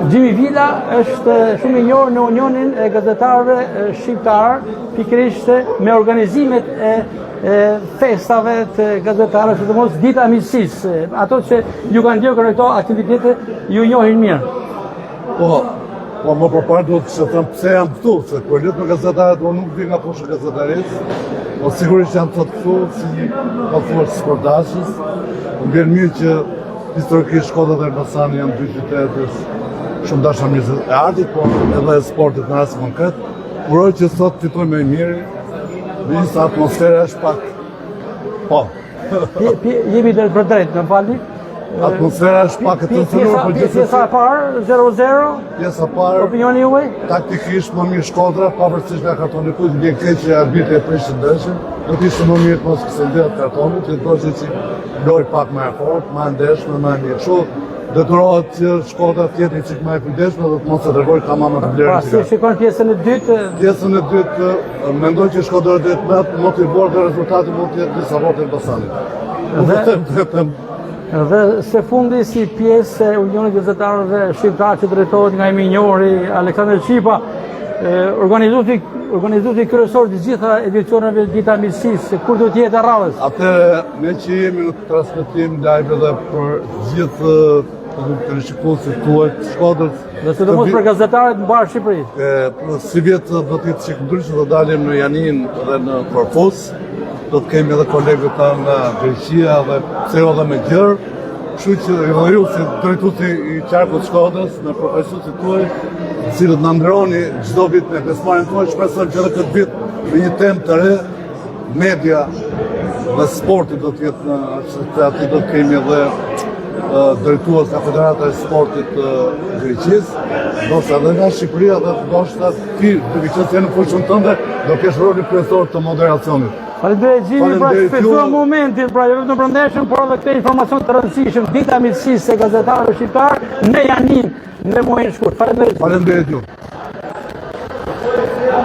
Gjimi Vila është shumë i njohur në Unionin e Gazetarëve Shqiptar, pikërisht me organizimet e festave të gazetarëve, sidomos Dita e Miqësisë. Ato që ju kanë ndjekur këto aktivitete ju njohin mirë. Po më përpara duhet të them pse jam këtu, se kur lut me gazetarët unë nuk vi nga poshtë gazetarisë, po sigurisht jam këtu si sportazhës. Më vjen mirë që historikisht Shkodra dhe Elbasani janë dy qytete shumë dashamirëse e artit, po edhe e sportit në rast konkret. Uroj që sot fitojmë më mirë, megjithëse atmosfera është pak. Po. Jemi për drejt, më falni. Atmosfera është pak e tensionuar për gjithsesi. Pjesa e parë 0-0. Pjesa e parë. Opinioni juaj? Taktikisht më mirë Shkodra, pavarësisht nga kartoni kuq, vjen keq që arbitri e prish ndeshjen. Do të ishte më mirë të mos kësëndet kartoni, që të thoshte që loj pak më e fortë, më ndeshme, më mirë. Kështu detyrohet që Shkodra të jetë çik më e kujdesshme dhe të mos e dërgojë tamam të vlerë. Pra, si shikon pjesën e dytë? Pjesën e dytë mendoj që Shkodra do të jetë më motivuar dhe rezultati mund të jetë disa votë Elbasanit. Dhe së fundi si pjesë e Unionit Gazetarëve Shqiptar që drejtohet nga i minjori Aleksandr Qipa, organizuesi kryesor të gjitha edicioneve Dita e Miqësisë, kur do të jetë radhës? Atëherë, ne që jemi në transmetim live edhe për gjithë të shikuesit tuaj të Shkodrës. Dhe sidomos për gazetarët në barë Shqipërisë. Si vjetë do të jetë çik ndryshe, do dalim në Janin dhe në Korfuz. Do të kemi edhe kolegët ta nga Greqia dhe pse edhe me gjërë. Kështu që edhe ju si drejtuesi i qarkut Shkodrës, në profesionistit tuaj, të cilët na ndroni çdo vit me pjesëmarrjen tuaj, shpresoj që edhe këtë vit me një temë të re, media dhe sporti do të jetë në aty do të kemi edhe drejtues nga Federata e Sportit të Greqisë, ndoshta edhe nga Shqipëria dhe ndoshta ti, duke qenë se në fushën tënde, do kesh rolin kryesor të moderacionit. Faleminderit Gjimi, pra shpejtuam momentin, pra jo vetëm në përndeshëm, por edhe këtë informacion të rëndësishëm, Dita e Miqësisë e gazetarëve shqiptar në Janin në muajin shkurt. Faleminderit. Faleminderit ju.